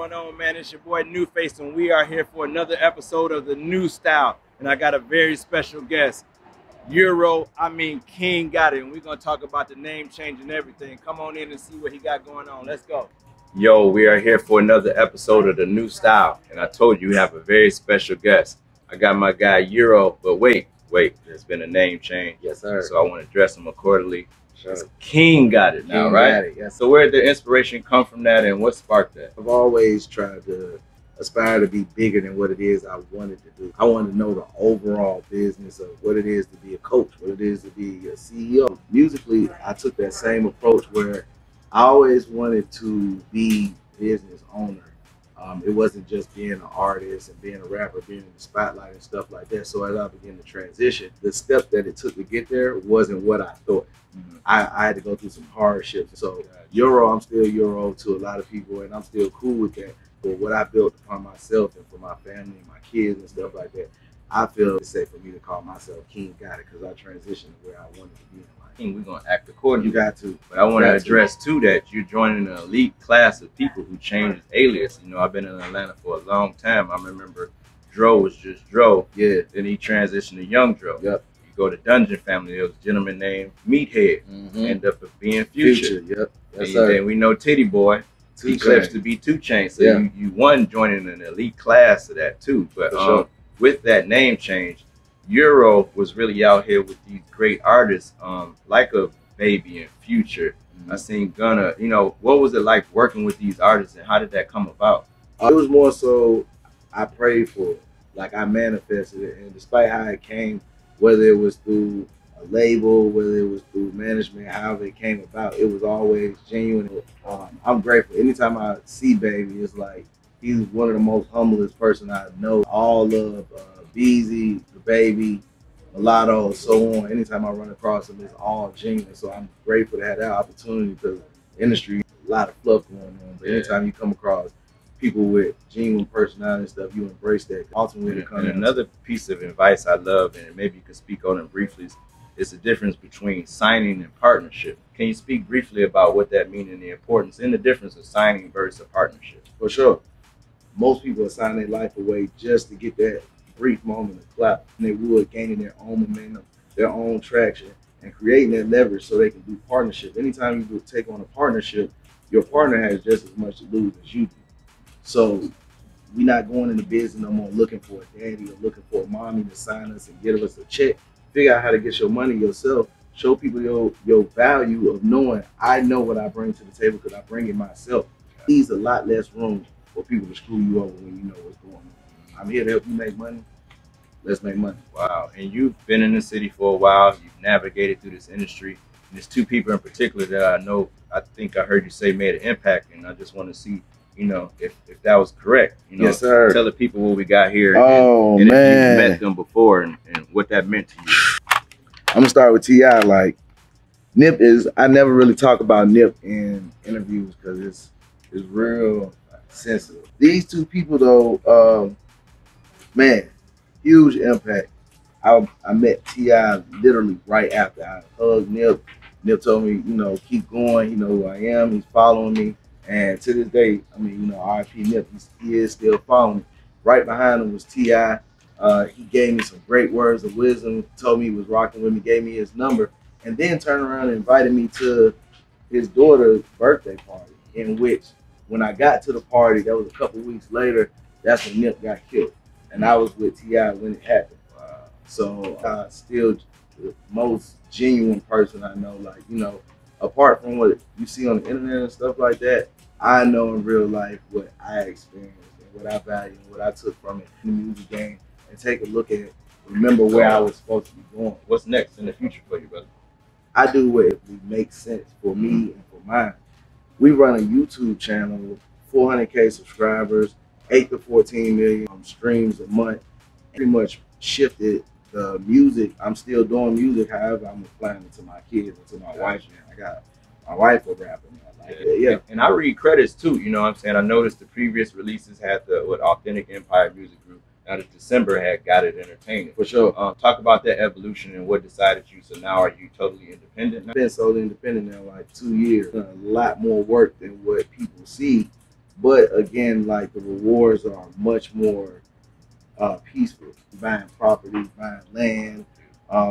going on, man? It's your boy Nuface, and we are here for another episode of the New Style. And I got a very special guest, King Gotit, and we're gonna talk about the name change and everything. Come on in and see what he got going on. Let's go. Yo, we are here for another episode of the New Style, and I told you we have a very special guest. I got my guy Euro, but wait, there's been a name change. Yes, sir. So I want to dress him accordingly. Sure. It's King Gotit now, right? Gotit, yes. So where did the inspiration come from that, and what sparked that? I've always tried to aspire to be bigger than what it is I wanted to do. I wanted to know the overall business of what it is to be a coach, what it is to be a CEO. Musically, I took that same approach where I always wanted to be business owner. It wasn't just being an artist and being a rapper, being in the spotlight and stuff like that. So as I began to transition, the step that it took to get there wasn't what I thought. I had to go through some hardships. So Euro, I'm still Euro to a lot of people, and I'm still cool with that. But what I built upon myself and for my family and my kids and stuff like that, I feel it's safe for me to call myself King Gotit because I transitioned to where I wanted to be in life. We're going to act accordingly. You got to. But I want to address, too, that you're joining an elite class of people who changed alias. You know, I've been in Atlanta for a long time. I remember Dro was just Dro. Yeah. Then he transitioned to Young Dro. Yep. You go to Dungeon Family, there was a gentleman named Meathead. End up being Future. Yep. Yes, and sir. then we know Titty Boy. He clips to be 2 Chainz. So you won joining an elite class of that, too. But sure. With that name change, Euro was really out here with these great artists, like a Baby and Future. I seen Gunna. You know, what was it like working with these artists, and how did that come about? It was more so I prayed for it, like I manifested it, and despite how it came, whether it was through a label, whether it was through management, however it came about, it was always genuine. I'm grateful. Anytime I see Baby, it's like he's one of the most humblest person I know. All of Beezy, the Baby, Mulatto, so on. Anytime I run across them, it's all genuine. So I'm grateful to have that opportunity because the industry, a lot of fluff going on. But anytime you come across people with genuine personality and stuff, you embrace that. Ultimately, and another piece of advice I love, and maybe you could speak on it briefly, is the difference between signing and partnership. Can you speak briefly about what that means and the importance and the difference of signing versus a partnership? For sure. Most people are signing their life away just to get that brief moment of clap, and they would gaining their own momentum, their own traction, and creating that leverage so they can do partnership. Anytime you take on a partnership, your partner has just as much to lose as you do. So we're not going into business no more looking for a daddy or looking for a mommy to sign us and give us a check. Figure out how to get your money yourself. Show people your value of knowing I know what I bring to the table because I bring it myself. Leaves a lot less room for people to screw you over when you know what's going on. I'm here to help you make money. Let's make money. Wow. And you've been in the city for a while. You've navigated through this industry. And there's 2 people in particular that I know, I think I heard you say made an impact. And I just want to see, you know, if that was correct. You know, yes, sir. Tell the people what we got here. Oh, and man. if you met them before and what that meant to you. I'm going to start with T.I. Like, Nip is, I never really talk about Nip in interviews because it's real sensitive. These 2 people, though, man, huge impact. I met T.I. literally right after I hugged Nip. Nip told me, you know, keep going. You know who I am. He's following me. And to this day, I mean, you know, R.I.P. Nip, he is still following me. Right behind him was T.I. He gave me some great words of wisdom, told me he was rocking with me, gave me his number, and then turned around and invited me to his daughter's birthday party, in which when I got to the party, that was a couple weeks later, that's when Nip got killed. And I was with T.I. when it happened. So still the most genuine person I know. Like, you know, apart from what you see on the internet and stuff like that, I know in real life what I experienced and what I value and what I took from it in the music game, and take a look at it, remember where I was supposed to be going. What's next in the future for you, brother? I do what it makes sense for me and for mine. We run a YouTube channel, 400K subscribers, 8 to 14 million streams a month. Pretty much shifted the music. I'm still doing music, however, I'm applying it to my kids and to my wife. I got my wife a rapper now. Like, yeah. And I read credits too, you know what I'm saying? I noticed the previous releases had the Authentic Empire Music Group. Now the December had Gotit Entertainment. For sure. Talk about that evolution and what decided you. So now are you totally independent now? I've been solely independent now like 2 years. A lot more work than what people see But again, like the rewards are much more peaceful. Buying property, buying land,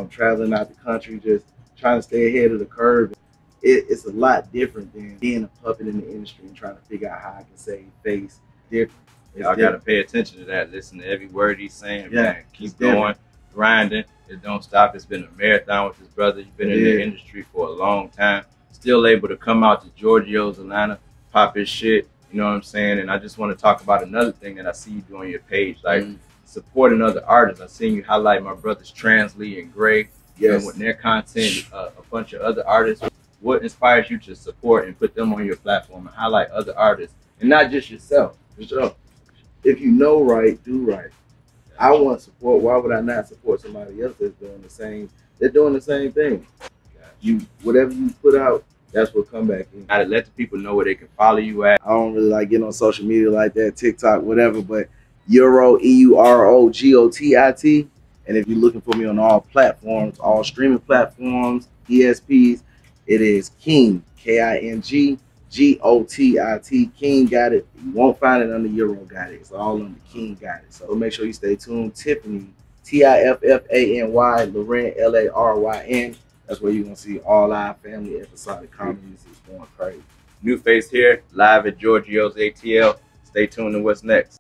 traveling out the country, just trying to stay ahead of the curve. It's a lot different than being a puppet in the industry and trying to figure out how I can save face. Different. Y'all got to pay attention to that. Listen to every word he's saying. Yeah, man. Keep going, grinding. It don't stop. It's been a marathon with his brother. He's been in the industry for a long time. Still able to come out to Georgio's Atlanta, pop his shit. You know what I'm saying? And I just want to talk about another thing that I see you do on your page, like supporting other artists. I seen you highlight my brothers Transley and Gray. And with their content, a bunch of other artists. What inspires you to support and put them on your platform and highlight other artists, and not just yourself? For sure. If you know right, do right. I want support. Why would I not support somebody else that's doing the same? They're doing the same thing. Whatever you put out, that's what come back in. Gotta let the people know where they can follow you at. I don't really like getting on social media like that, TikTok, whatever, but Euro, EUROGOTIT. And if you're looking for me on all platforms, all streaming platforms, ESPs, it is King, KING, GOTIT, King Gotit. You won't find it under Euro Gotit. It's all under King Gotit. So make sure you stay tuned. Tiffany, TIFFANY, Loren, LARYN. That's where you're going to see all our family episodic comedies. It's going crazy. Nuface here, live at Georgio's ATL. Stay tuned to what's next.